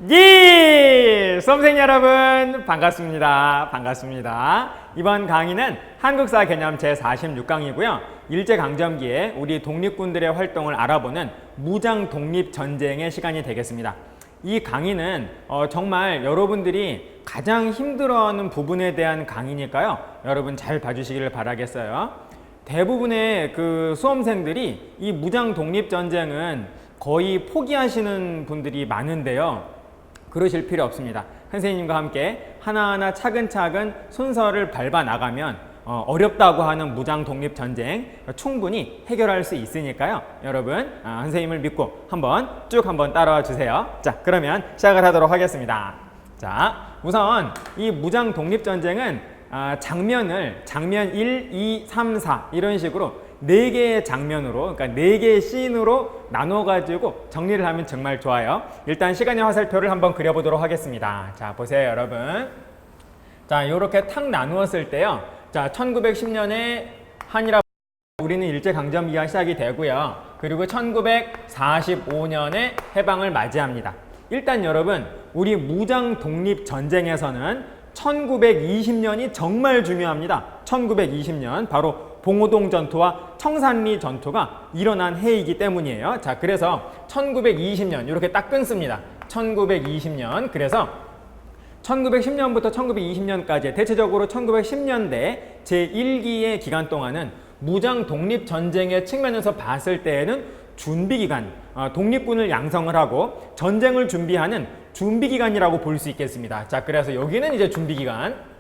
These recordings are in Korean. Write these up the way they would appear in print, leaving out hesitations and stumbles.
예! 수험생 여러분 반갑습니다. 반갑습니다. 이번 강의는 한국사 개념 제46강이고요. 일제강점기에 우리 독립군들의 활동을 알아보는 무장 독립전쟁의 시간이 되겠습니다. 이 강의는 정말 여러분들이 가장 힘들어하는 부분에 대한 강의니까요. 여러분 잘 봐주시기를 바라겠어요. 대부분의 수험생들이 이 무장 독립전쟁은 거의 포기하시는 분들이 많은데요. 그러실 필요 없습니다. 선생님과 함께 하나하나 차근차근 순서를 밟아 나가면 어렵다고 하는 무장 독립 전쟁 충분히 해결할 수 있으니까요. 여러분 선생님을 믿고 한번 따라와 주세요. 자, 그러면 시작을 하도록 하겠습니다. 자, 우선 이 무장 독립 전쟁은 장면 1, 2, 3, 4 이런 식으로 4개의 장면으로, 그러니까 4개의 씬으로 나눠가지고 정리를 하면 정말 좋아요. 일단 시간의 화살표를 한번 그려보도록 하겠습니다. 자, 보세요, 여러분. 자, 이렇게 탁 나누었을 때요. 자, 1910년에 한일합 우리는 일제강점기가 시작이 되고요. 그리고 1945년에 해방을 맞이합니다. 일단 여러분, 우리 무장 독립 전쟁에서는 1920년이 정말 중요합니다. 1920년 바로 봉오동 전투와 청산리 전투가 일어난 해이기 때문이에요. 자, 그래서 1920년 이렇게 딱 끊습니다. 1920년. 그래서 1910년부터 1920년까지 대체적으로 1910년대 제1기의 기간 동안은 무장 독립 전쟁의 측면에서 봤을 때에는 준비기간, 독립군을 양성을 하고 전쟁을 준비하는 준비기간이라고 볼 수 있겠습니다. 자, 그래서 여기는 이제 준비기간.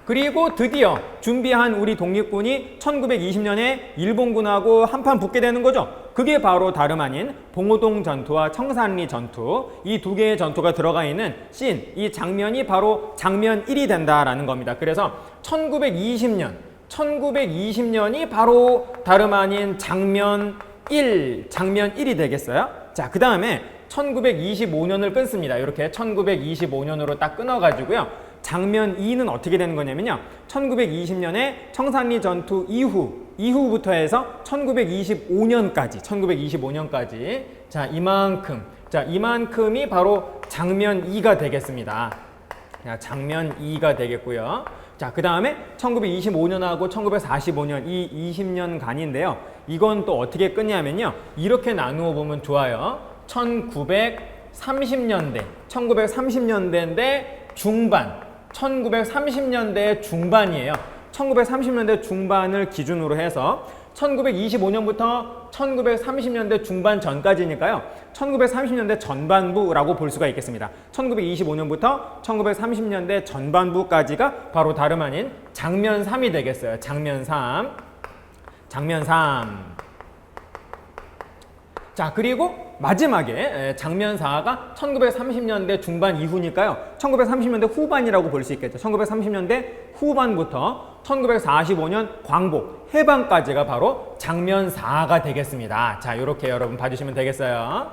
그리고 드디어 준비한 우리 독립군이 1920년에 일본군하고 한판 붙게 되는 거죠. 그게 바로 다름 아닌 봉오동 전투와 청산리 전투, 이 두 개의 전투가 들어가 있는 씬, 이 장면이 바로 장면 1이 된다라는 겁니다. 그래서 1920년이 바로 다름 아닌 장면 1이 되겠어요. 자, 그 다음에 1925년을 끊습니다. 이렇게 1925년으로 딱 끊어가지고요. 장면 2는 어떻게 되는 거냐면요. 1920년에 청산리 전투 이후부터 해서 1925년까지. 자, 이만큼이 바로 장면 2가 되겠습니다. 자, 장면 2가 되겠고요. 자, 그 다음에 1925년하고 1945년 이 20년간인데요. 이건 또 어떻게 끝냐면요. 이렇게 나누어 보면 좋아요. 1930년대인데 중반. 1930년대 중반이에요. 1930년대 중반을 기준으로 해서 1925년부터 1930년대 중반 전까지니까요. 1930년대 전반부라고 볼 수가 있겠습니다. 1925년부터 1930년대 전반부까지가 바로 다름 아닌 장면 3이 되겠어요. 장면 3. 자, 그리고 마지막에 장면 4가 1930년대 중반 이후니까요. 1930년대 후반이라고 볼 수 있겠죠. 1930년대 후반부터 1945년 광복, 해방까지가 바로 장면 4가 되겠습니다. 자, 이렇게 여러분 봐주시면 되겠어요.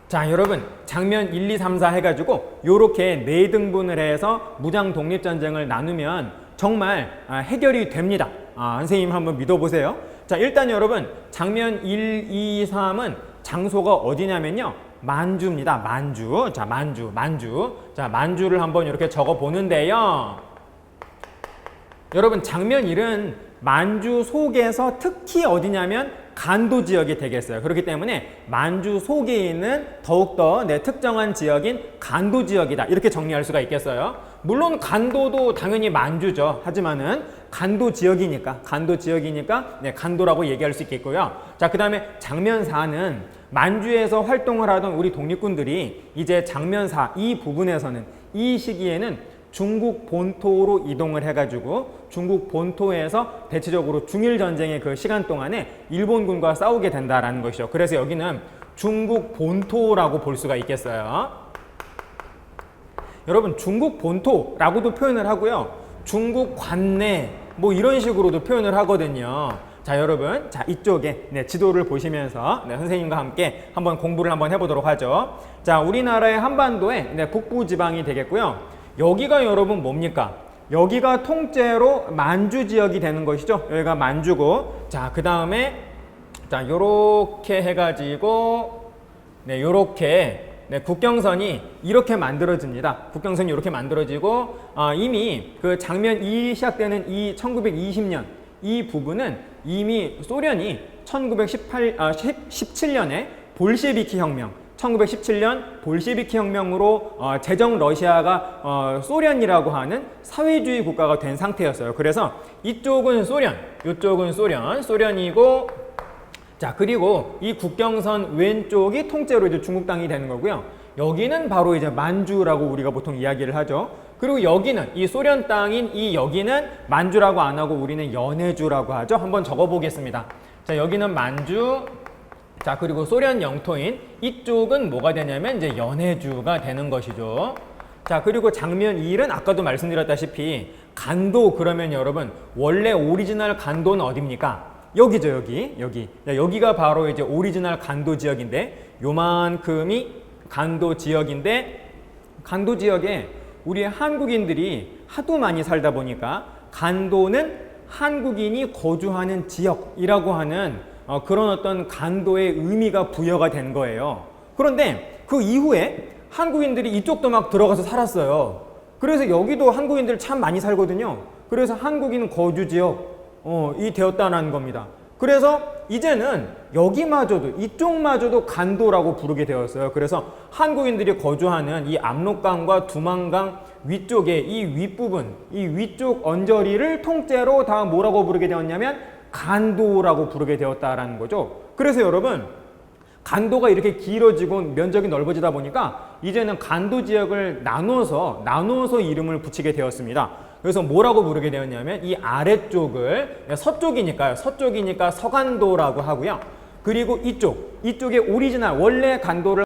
자, 여러분 장면 1, 2, 3, 4 해가지고 이렇게 4등분을 해서 무장 독립전쟁을 나누면 정말 해결이 됩니다. 선생님 한번 믿어보세요. 자, 일단 여러분 장면 1, 2, 3은 장소가 어디냐면요. 만주입니다. 만주. 자, 만주를 한번 이렇게 적어 보는데요. 여러분 장면 1은 만주 속에서 특히 어디냐면 간도 지역이 되겠어요. 그렇기 때문에 만주 속에 있는 더욱더 특정한 지역인 간도 지역이다. 이렇게 정리할 수가 있겠어요. 물론 간도도 당연히 만주죠. 하지만은 간도 지역이니까 간도라고 얘기할 수 있겠고요. 자, 그 다음에 장면 4는 만주에서 활동을 하던 우리 독립군들이 이제 장면 4 이 부분에서는 이 시기에는 중국 본토로 이동을 해가지고 중국 본토에서 대체적으로 중일전쟁의 그 시간 동안에 일본군과 싸우게 된다라는 것이죠. 그래서 여기는 중국 본토라고 볼 수가 있겠어요. 여러분 중국 본토라고도 표현을 하고요. 중국 관내 뭐 이런 식으로도 표현을 하거든요. 자, 여러분, 자, 이쪽에 지도를 보시면서 선생님과 함께 한번 공부를 한번 해보도록 하죠. 자, 우리나라의 한반도의 북부 지방이 되겠고요. 여기가 여러분 뭡니까? 여기가 통째로 만주 지역이 되는 것이죠. 여기가 만주고, 자, 그 다음에 자, 요렇게 해가지고 네, 요렇게 네, 국경선이 이렇게 만들어집니다. 국경선이 이렇게 만들어지고 이미 그 장면 2 시작되는 이 1920년 이 부분은 이미 소련이 1917년에 볼셰비키 혁명 1917년 볼셰비키 혁명으로 제정 러시아가 소련이라고 하는 사회주의 국가가 된 상태였어요. 그래서 이쪽은 소련, 이쪽은 소련이고 자, 그리고 이 국경선 왼쪽이 통째로 이제 중국 땅이 되는 거고요. 여기는 바로 이제 만주라고 우리가 보통 이야기를 하죠. 그리고 여기는 이 소련 땅인 이 여기는 만주라고 안 하고 우리는 연해주라고 하죠. 한번 적어 보겠습니다. 자, 여기는 만주. 자, 그리고 소련 영토인 이쪽은 뭐가 되냐면 이제 연해주가 되는 것이죠. 자, 그리고 장면 1은 아까도 말씀드렸다시피 간도 그러면 여러분 원래 오리지널 간도는 어디입니까? 여기죠, 여기. 여기가 바로 이제 오리지널 간도 지역인데 요만큼이 간도 지역인데 간도 지역에 우리 한국인들이 하도 많이 살다 보니까 간도는 한국인이 거주하는 지역이라고 하는 그런 어떤 간도의 의미가 부여가 된 거예요. 그런데 그 이후에 한국인들이 이쪽도 막 들어가서 살았어요. 그래서 여기도 한국인들 참 많이 살거든요. 그래서 한국인 거주 지역 이 되었다는 겁니다. 그래서 이제는 여기마저도 이쪽마저도 간도라고 부르게 되었어요. 그래서 한국인들이 거주하는 이 압록강과 두만강 위쪽에 이 윗부분, 이 위쪽 언저리를 통째로 다 뭐라고 부르게 되었냐면 간도라고 부르게 되었다라는 거죠. 그래서 여러분 간도가 이렇게 길어지고 면적이 넓어지다 보니까 이제는 간도 지역을 나눠서 이름을 붙이게 되었습니다. 그래서 뭐라고 부르게 되었냐면 이 아래쪽을 서쪽이니까 서간도라고 하고요. 그리고 이쪽에 오리지널 원래 간도를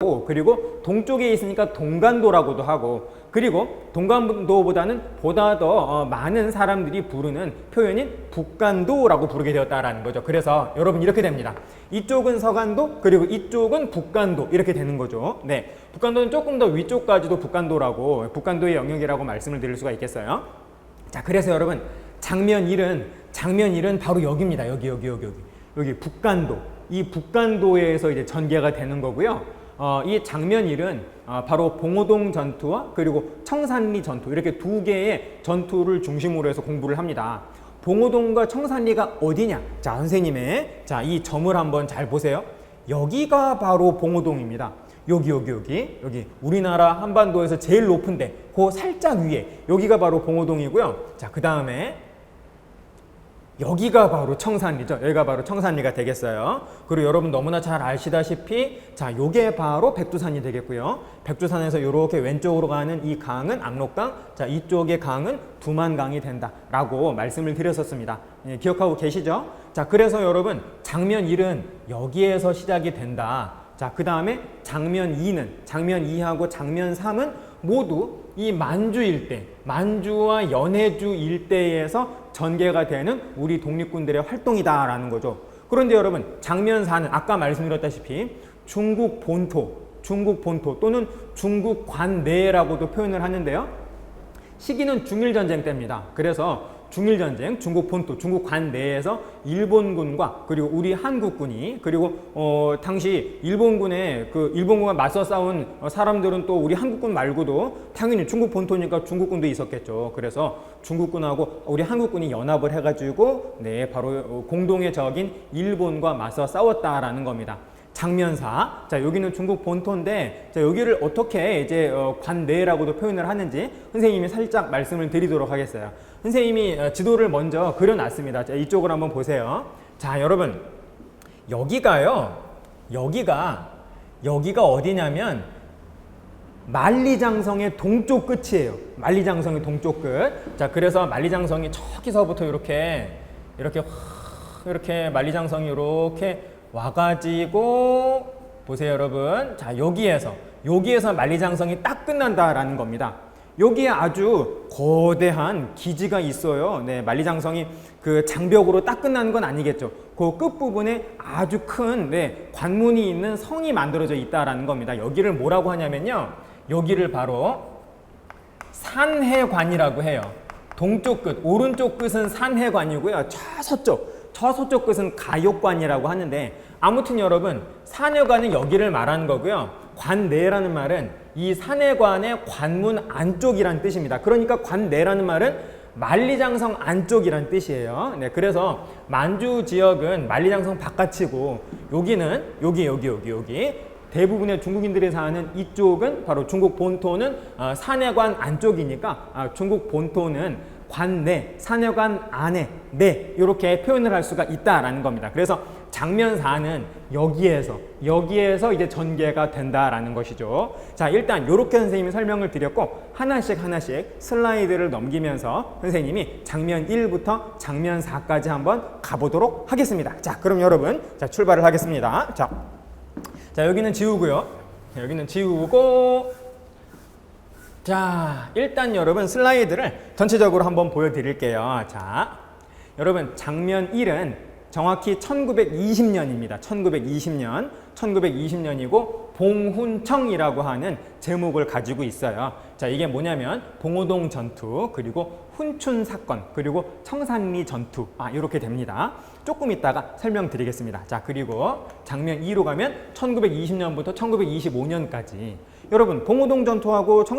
하고 그리고 동쪽에 있으니까 동간도라고도 하고 그리고 동간도보다는 보다 더 많은 사람들이 부르는 표현인 북간도라고 부르게 되었다라는 거죠. 그래서 여러분 이렇게 됩니다. 이쪽은 서간도 그리고 이쪽은 북간도 이렇게 되는 거죠. 네, 북간도는 조금 더 위쪽까지도 북간도의 영역이라고 말씀을 드릴 수가 있겠어요. 자, 그래서 여러분 장면 1은 바로 여기입니다. 여기 북간도. 이 북간도에서 이제 전개가 되는 거고요. 이 장면 1은 바로 봉오동 전투와 그리고 청산리 전투 이렇게 두 개의 전투를 중심으로 해서 공부를 합니다. 봉오동과 청산리가 어디냐? 자, 선생님의 이 점을 한번 잘 보세요. 여기가 바로 봉오동입니다. 여기 우리나라 한반도에서 제일 높은데 그 살짝 위에 여기가 바로 봉오동이고요. 자, 그 다음에 여기가 바로 청산리죠. 여기가 바로 청산리가 되겠어요. 그리고 여러분 너무나 잘 아시다시피 자, 요게 바로 백두산이 되겠고요. 백두산에서 이렇게 왼쪽으로 가는 이 강은 압록강, 자, 이쪽의 강은 두만강이 된다라고 말씀을 드렸었습니다. 예, 기억하고 계시죠? 자, 그래서 여러분 장면 1은 여기에서 시작이 된다. 자, 그 다음에 장면 2하고 장면 3은 모두 이 만주 일대, 만주와 연해주 일대에서 전개가 되는 우리 독립군들의 활동이다라는 거죠. 그런데 여러분 장면 4는 아까 말씀드렸다시피 중국 본토 또는 중국 관내라고도 표현을 하는데요. 시기는 중일전쟁 때입니다. 그래서 중일전쟁, 중국 본토, 중국 관내에서 일본군과 그리고 우리 한국군이 그리고 당시 일본군과 맞서 싸운 사람들은 또 우리 한국군 말고도 당연히 중국 본토니까 중국군도 있었겠죠. 그래서 중국군하고 우리 한국군이 연합을 해가지고 네, 바로 공동의 적인 일본과 맞서 싸웠다라는 겁니다. 장면 4. 자, 여기는 중국 본토인데, 자, 여기를 어떻게 이제 관내라고도 표현을 하는지 선생님이 살짝 말씀을 드리도록 하겠어요. 선생님이 지도를 먼저 그려놨습니다. 자, 이쪽을 한번 보세요. 자, 여러분, 여기가 어디냐면 만리장성의 동쪽 끝이에요. 만리장성의 동쪽 끝. 자, 그래서 만리장성이 저기서부터 이렇게 만리장성이 이렇게 와가지고 보세요, 여러분. 자, 여기에서 만리장성이 딱 끝난다라는 겁니다. 여기에 아주 거대한 기지가 있어요. 네, 만리장성이 그 장벽으로 딱 끝나는 건 아니겠죠. 그 끝부분에 아주 큰 관문이 있는 성이 만들어져 있다라는 겁니다. 여기를 뭐라고 하냐면요. 여기를 바로 산해관이라고 해요. 동쪽 끝, 오른쪽 끝은 산해관이고요. 저 서쪽 끝은 가욕관이라고 하는데 아무튼 여러분 산해관은 여기를 말하는 거고요. 관내라는 말은 이 산해관의 관문 안쪽이란 뜻입니다. 그러니까 관내라는 말은 만리장성 안쪽이란 뜻이에요. 네, 그래서 만주 지역은 만리장성 바깥이고 여기는 여기 대부분의 중국인들이 사는 이쪽은 바로 중국 본토는 산해관 안쪽이니까 중국 본토는 관내, 산해관 안에, 내 이렇게 표현을 할 수가 있다라는 겁니다. 그래서 장면 4는 여기에서 이제 전개가 된다라는 것이죠. 자, 일단 이렇게 선생님이 설명을 드렸고 하나씩 슬라이드를 넘기면서 선생님이 장면 1부터 장면 4까지 한번 가보도록 하겠습니다. 자, 그럼 여러분 자, 출발을 하겠습니다. 자, 여기는 지우고요. 여기는 지우고 자, 일단 여러분 슬라이드를 전체적으로 한번 보여드릴게요. 자, 여러분 장면 1은 정확히 1920년입니다. 1920년이고 봉훈청이라고 하는 제목을 가지고 있어요. 자, 이게 뭐냐면 봉오동 전투, 그리고 훈춘 사건, 그리고 청산리 전투 이렇게 됩니다. 조금 이따가 설명드리겠습니다. 자, 그리고 장면 2로 가면 1920년부터 1925년까지 여러분 봉오동 전투하고